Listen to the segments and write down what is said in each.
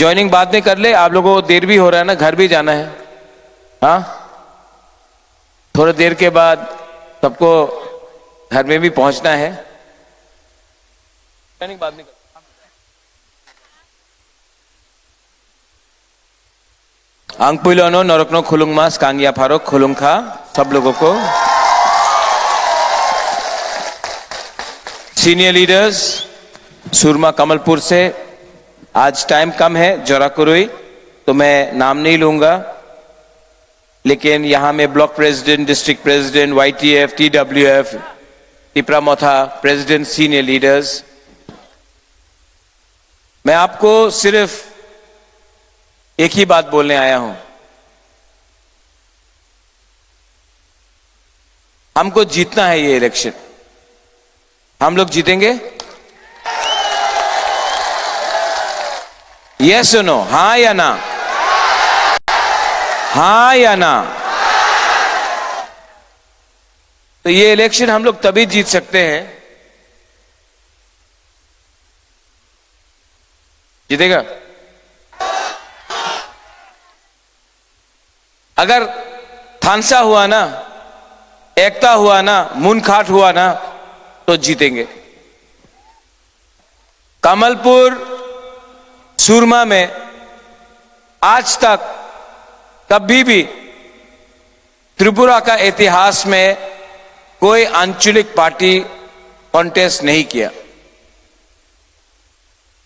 Joining बाद में कर ले, आप लोगों को देर भी हो रहा है ना, घर भी जाना है। हाँ, थोड़ी देर के बाद सबको घर में भी पहुंचना है। ज्वाइनिंग बाद में कर। आंगपुलोनो नरकनो खुलुंगमास कांगिया फारोक खुलुंखा सब लोगों को। सीनियर लीडर्स सुरमा कमलपुर से, आज टाइम कम है जोराकुरुई, तो मैं नाम नहीं लूंगा, लेकिन यहां में block president, district president, YTF, TWF, Tipra Motha president, senior leaders, मैं आपको सिर्फ एक ही बात बोलने आया हूं। हमको जीतना है ये इलेक्शन। हम लोग जीतेंगे? यस और नो? हां या ना? हां या ना? तो ये इलेक्शन हम लोग तभी जीत सकते हैं, जीतेगा अगर थानसा हुआ ना, एकता हुआ ना, मुनखाट हुआ ना, तो जीतेंगे। कमलपुर सुरमा में आज तक कभी भी त्रिपुरा का इतिहास में कोई आंचलिक पार्टी कॉन्टेस्ट नहीं किया,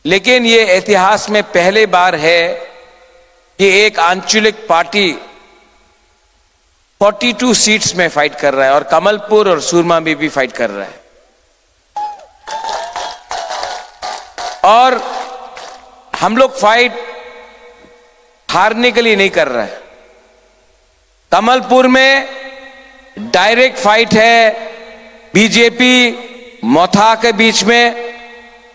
लेकिन यह इतिहास में पहले बार है कि एक आंचलिक पार्टी 42 सीट्स में फाइट कर रहा है, और कमलपुर और सुरमा में भी फाइट कर रहा है। और हम लोग फाइट हारने के लिए नहीं कर रहे हैं। कमलपुर में डायरेक्ट फाइट है बीजेपी मोथा के बीच में,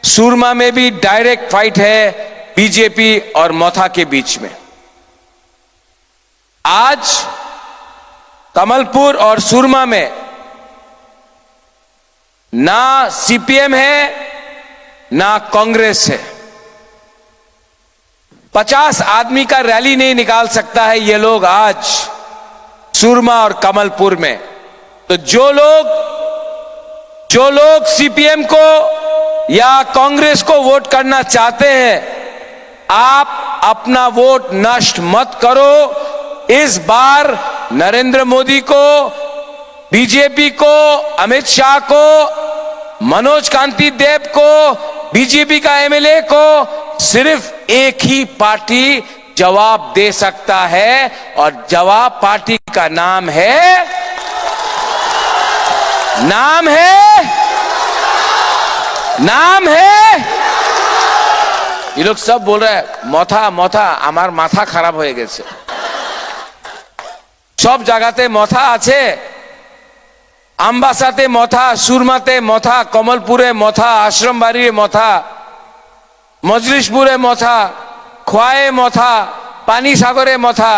सुरमा में भी डायरेक्ट फाइट है बीजेपी और मोथा के बीच में। आज कमलपुर और सुरमा में ना CPM है ना कांग्रेस है। 50 आदमी का रैली नहीं निकाल सकता है ये लोग आज सुरमा और कमलपुर में। तो जो लोग CPM को या कांग्रेस को वोट करना चाहते हैं, आप अपना वोट नष्ट मत करो। इस बार नरेंद्र मोदी को, बीजेपी को, अमित शाह को, मनोज कांति देव को, बीजेपी का MLA को सिर्फ एक ही पार्टी जवाब दे सकता है, और जवाब पार्टी का नाम है ये लोग सब बोल रहे हैं मोथा मोथा, हमार माथा खराब हो गए। सब जगहते मोथा आछे, आम्बासाते मोथा, सुरमाते मोथा, कमलपुरे मोथा, आश्रमबाड़ी मोथा, मजलिसपुरे मोथा, खोआए मोथा, पानी सागरे मोथा,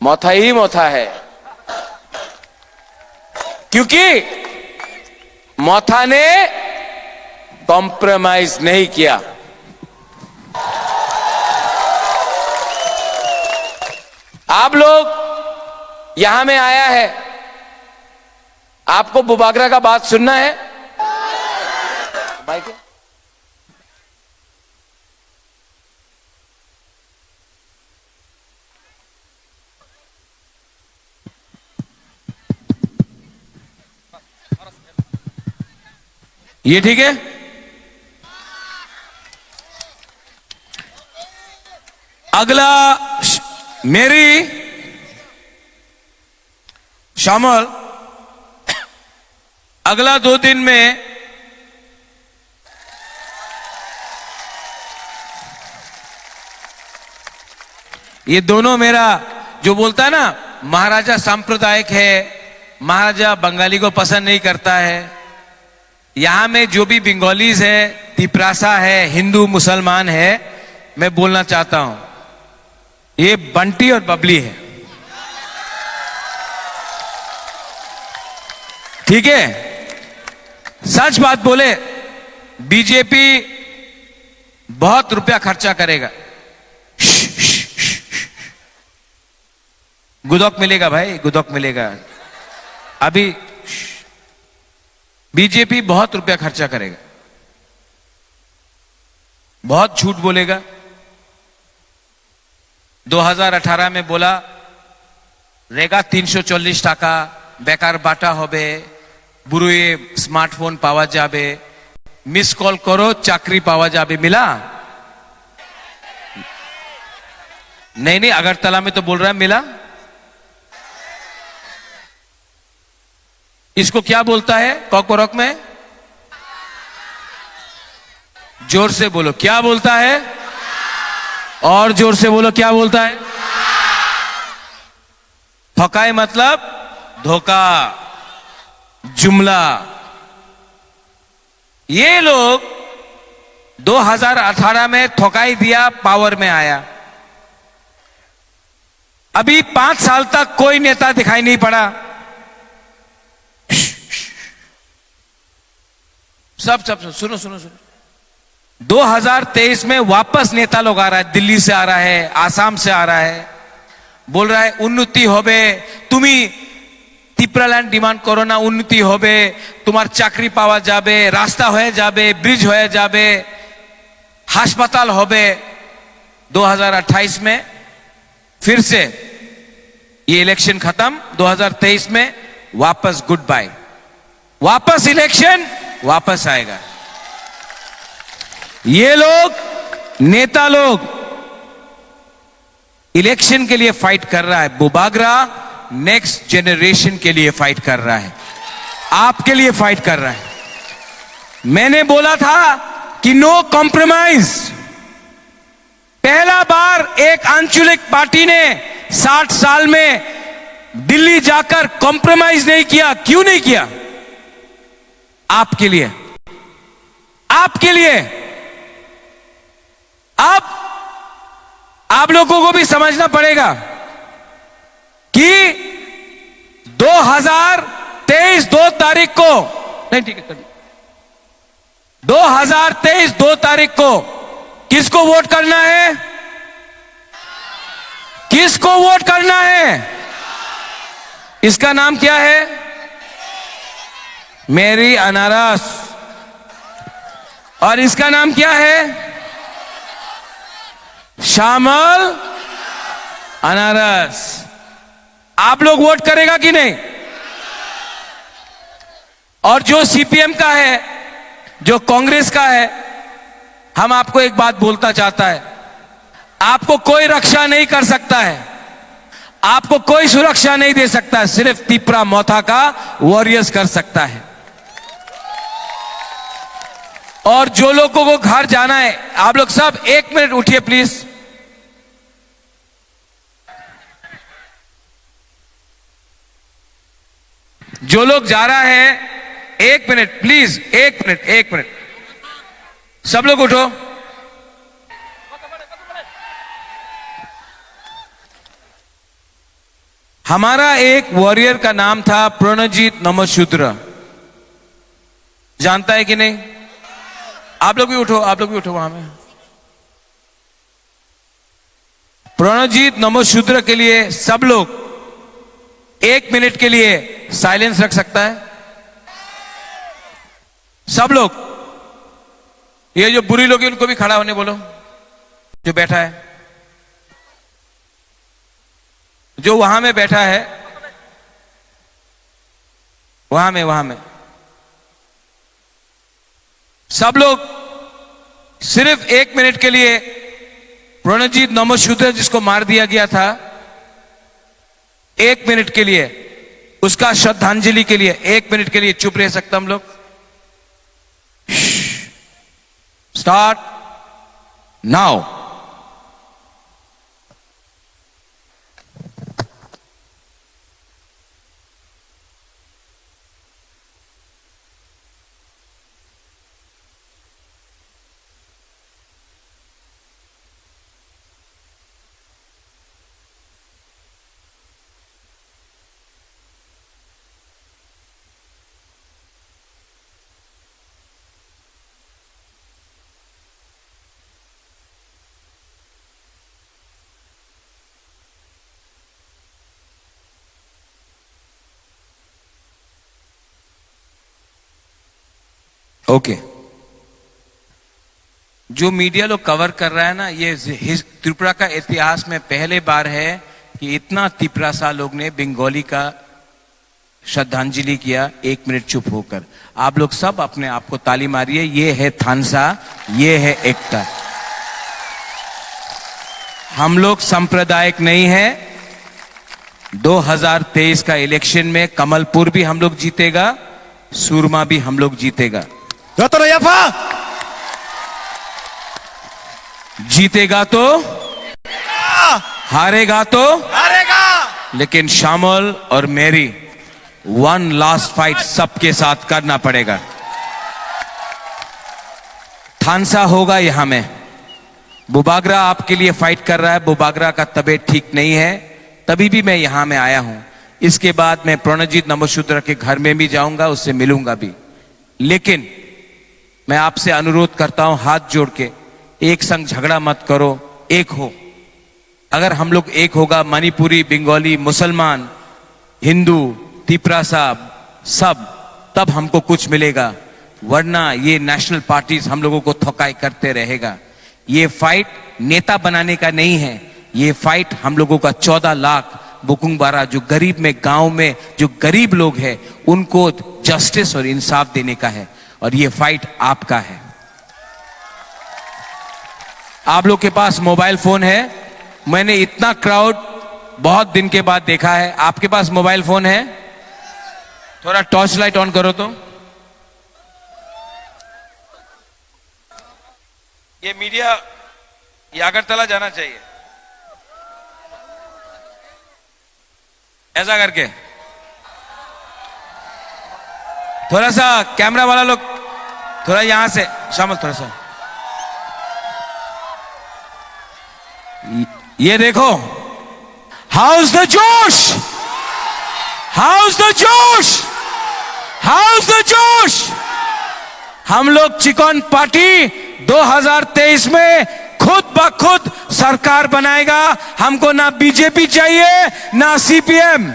मोथा ही मोथा है। क्योंकि मोथा ने कॉम्प्रोमाइज नहीं किया। आप लोग यहां में आया है, आपको बुबागरा का बात सुनना है? भाई ये ठीक है? अगला मेरी शामिल अगला 2 दिन में ये दोनों मेरा जो बोलता है ना, महाराजा सांप्रदायिक है, महाराजा बंगाली को पसंद नहीं करता है। यहां में जो भी बंगालीज है, तिपरासा है, हिंदू मुसलमान है, मैं बोलना चाहता हूं, ये बंटी और बबली है, ठीक है? सच बात बोले, बीजेपी बहुत रुपया खर्चा करेगा। गुदौक मिलेगा भाई, गुदौक मिलेगा। अभी बीजेपी बहुत रुपया खर्चा करेगा, बहुत झूठ बोलेगा। 2018 में बोला रेगा 340 টাকা बेकार बाटा होबे, बुरुए स्मार्टफोन पावा जाबे, मिस कॉल करो चाकरी पावा जाबे। मिला? नहीं नहीं, अगरतला में तो बोल रहा है मिला। इसको क्या बोलता है कॉकरोक में? जोर से बोलो, क्या बोलता है? और जोर से बोलो, क्या बोलता है? ठकाई मतलब धोखा, जुमला। ये लोग 2018 में ठकाई दिया, पावर में आया। अभी 5 साल तक कोई नेता दिखाई नहीं पड़ा। सब सुनो सुनो सुनो, 2023 में वापस नेता लोग आ रहा है, दिल्ली से आ रहा है, आसाम से आ रहा है, बोल रहा है उन्नति होबे, तुम्ही तिप्रालैंड डिमांड करो ना, उन्नति होबे, तुम्हार चाकरी पावा जाबे, रास्ता होए जाबे, ब्रिज होए जाबे, हास्पताल होबे। 2028 में फिर से ये इलेक्शन खत्म, 2023 में वापस गुड बाय, वापस इलेक्शन, वापस आएगा। ये लोग नेता लोग इलेक्शन के लिए फाइट कर रहा है, बुबागरा नेक्स्ट जनरेशन के लिए फाइट कर रहा है, आपके लिए फाइट कर रहा है। मैंने बोला था कि नो कॉम्प्रोमाइज। पहला बार एक आंचलिक पार्टी ने 60 साल में दिल्ली जाकर कॉम्प्रोमाइज नहीं किया। क्यों नहीं किया? आपके लिए, आपके लिए। अब आप लोगों को भी समझना पड़ेगा कि 2023 2 तारीख को, नहीं ठीक है, 2023 2 तारीख को किसको वोट करना है? किसको वोट करना है? इसका नाम क्या है? मेरी अनारस। और इसका नाम क्या है? श्यामल अनारस। आप लोग वोट करेगा कि नहीं? और जो सीपीएम का है, जो कांग्रेस का है, हम आपको एक बात बोलता चाहता है, आपको कोई रक्षा नहीं कर सकता है, आपको कोई सुरक्षा नहीं दे सकता है, सिर्फ तिपरा मोथा का वॉरियर्स कर सकता है। और जो लोगों को घर जाना है, आप लोग सब 1 मिनट उठिए प्लीज। जो लोग जा रहा है 1 मिनट प्लीज, 1 मिनट, 1 मिनट, सब लोग उठो। हमारा एक वॉरियर का नाम था प्रणजीत नमशूद्र, जानता है कि नहीं? आप लोग भी उठो, आप लोग भी उठो वहां में। प्रणजीत नमशूद्र के लिए सब लोग 1 मिनट के लिए साइलेंस रख सकता है? सब लोग। ये जो बुरी लोग हैं उनको भी खड़ा होने बोलो, जो बैठा है, जो वहां में बैठा है, वहां में सब लोग सिर्फ 1 मिनट के लिए प्रणजीत नमशूद्र जिसको मार दिया गया था, 1 मिनट के लिए उसका श्रद्धांजलि के लिए 1 मिनट के लिए चुप रह सकता हम लोग? Start now. ओके। जो मीडिया लोग कवर कर रहा है ना, ये त्रिपुरा का इतिहास में पहले बार है कि इतना तिपरासा लोग ने बंगाली का श्रद्धांजलि किया 1 मिनट चुप होकर। आप लोग सब अपने आप को ताली मारिए। ये है थानसा, ये है एकता। हम लोग सांप्रदायिक नहीं है। 2023 का इलेक्शन में कमलपुर भी हम लोग जीतेगा, सूरमा भी हम लोग जीतेगा। जीतेगा तो हारेगा तो हारेगा, लेकिन शामल और मेरी वन लास्ट फाइट सबके साथ करना पड़ेगा। थानसा होगा यहां में। बुबागरा आपके लिए फाइट कर रहा है। बुबागरा का तबीयत ठीक नहीं है, तभी भी मैं यहां में आया हूं। इसके बाद मैं प्रणजीत नमोशूद्र के घर में भी जाऊंगा, उससे मिलूंगा भी। लेकिन मैं आपसे अनुरोध करता हूं हाथ जोड़ के, एक संग झगड़ा मत करो, एक हो। अगर हम लोग एक होगा, मणिपुरी, बंगाली, मुसलमान, हिंदू, तिपरासा सब, तब हमको कुछ मिलेगा। वरना ये नेशनल पार्टीज हम लोगों को थकाई करते रहेगा। ये फाइट नेता बनाने का नहीं है, ये फाइट हम लोगों का 14 लाख बुकुंगबारा जो गरीब में, गांव में जो गरीब लोग हैं, उनको जस्टिस और इंसाफ देने का है। और ये फाइट आपका है। आप लोग के पास मोबाइल फोन है। मैंने इतना क्राउड बहुत दिन के बाद देखा है। आपके पास मोबाइल फोन है? थोड़ा टॉर्च लाइट ऑन करो तो। ये मीडिया, ये अगरतला जाना चाहिए, ऐसा करके। थोड़ा सा कैमरा वाला लोग थोड़ा यहां से शामिल, थोड़ा सा ये देखो। हाउस द जोश, हाउस द जोश, हाउस द जोश। हम लोग चिकन पार्टी 2023 में खुद ब खुद सरकार बनाएगा। हमको ना बीजेपी चाहिए ना सीपीएम।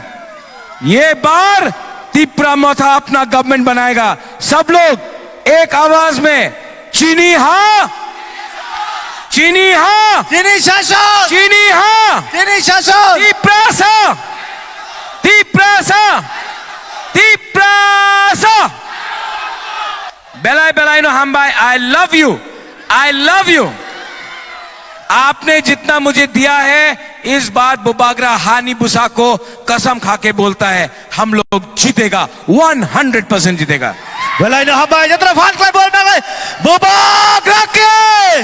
ये बार त्रिपुरा मोथा अपना गवर्नमेंट बनाएगा। सब लोग एक आवाज में चीनी हां, चीनी हां, चीनी शासन, चीनी हां, चीनी शासन, त्रिपुरासा, त्रिपुरासा, त्रिपुरासा। बेलाई बेलाई नो हम भाई, I love you, I love you. आपने जितना मुझे दिया है, इस बार बुबागरा हानी बुसा को कसम खा के बोलता है, हम लोग जीतेगा, 100% जीतेगा। बेलाई नो हम भाई जितना फान कोई बोलना है, बुबागरा के,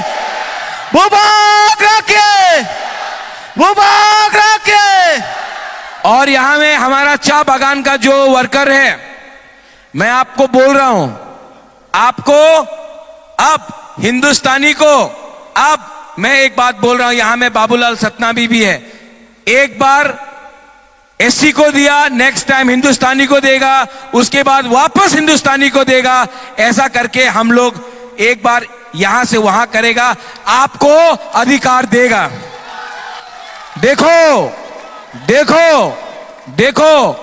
बुबागरा के, बुबागरा के। और यहां में हमारा चाय बागान का जो वर्कर है, मैं आपको बोल रहा हूं, आपको अब हिंदुस्तानी को, अब मैं एक बात बोल रहा हूं, यहां में बाबूलाल सतनामी भी है। एक बार एससी को दिया, नेक्स्ट टाइम हिंदुस्तानी को देगा, उसके बाद वापस हिंदुस्तानी को देगा। ऐसा करके हम लोग एक बार यहां से वहां करेगा, आपको अधिकार देगा। देखो देखो देखो,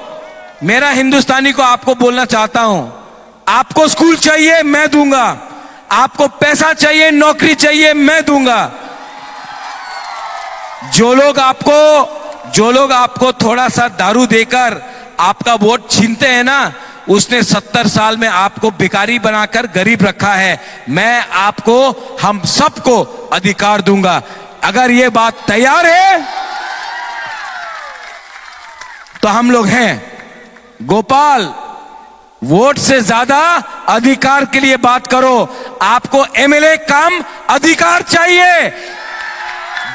मेरा हिंदुस्तानी को आपको बोलना चाहता हूं, आपको स्कूल चाहिए मैं दूंगा, आपको पैसा चाहिए, नौकरी चाहिए मैं दूंगा। जो लोग आपको थोड़ा सा दारू देकर आपका वोट छीनते हैं ना, उसने 70 साल में आपको भिखारी बनाकर गरीब रखा है। मैं आपको, हम सबको अधिकार दूंगा। अगर ये बात तैयार है तो हम लोग हैं। गोपाल, वोट से ज्यादा अधिकार के लिए बात करो। आपको एमएलए कम अधिकार चाहिए।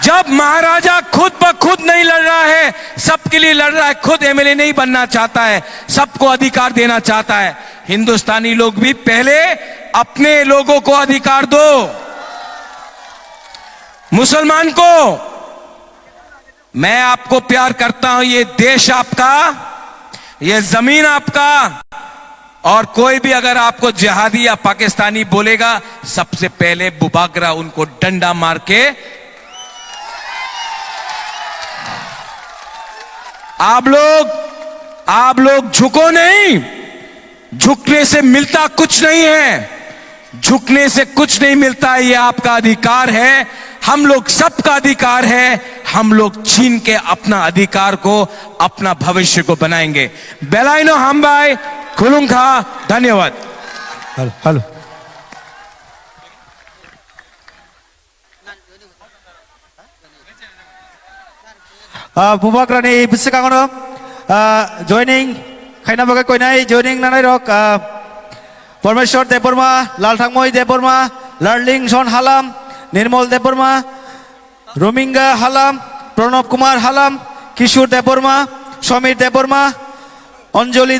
जब महाराजा खुद ब खुद नहीं लड़ रहा है, सबके लिए लड़ रहा है, खुद एमएलए नहीं बनना चाहता है, सबको अधिकार देना चाहता है। हिंदुस्तानी लोग भी पहले अपने लोगों को अधिकार दो। मुसलमान को, मैं आपको प्यार करता हूं, ये देश आपका, ये जमीन आपका। और कोई भी अगर आपको जिहादी या पाकिस्तानी बोलेगा, सबसे पहले बुबागरा उनको डंडा मार के, आप लोग झुको नहीं, झुकने से मिलता कुछ नहीं है। झुकने से कुछ नहीं मिलता, ये आपका अधिकार है, हम लोग सबका अधिकार है। हम लोग छीन के अपना अधिकार को, अपना भविष्य को बनाएंगे। बेलाइनो हामबाई खुलुंखा, धन्यवाद। हेलो हेलो बुबाक रानी बिसिकांगनो जॉइनिंग खाइना बगे कोइनाय जॉइनिंग नानाय रक परमेश्वर देबबर्मा लालथांमय देबबर्मा लार्लिंग सन हालाम निर्मल देबबर्मा रोमिंगा हालाम प्रणब कुमार हालाम किशोर देबबर्मा समीर देबबर्मा अंजलि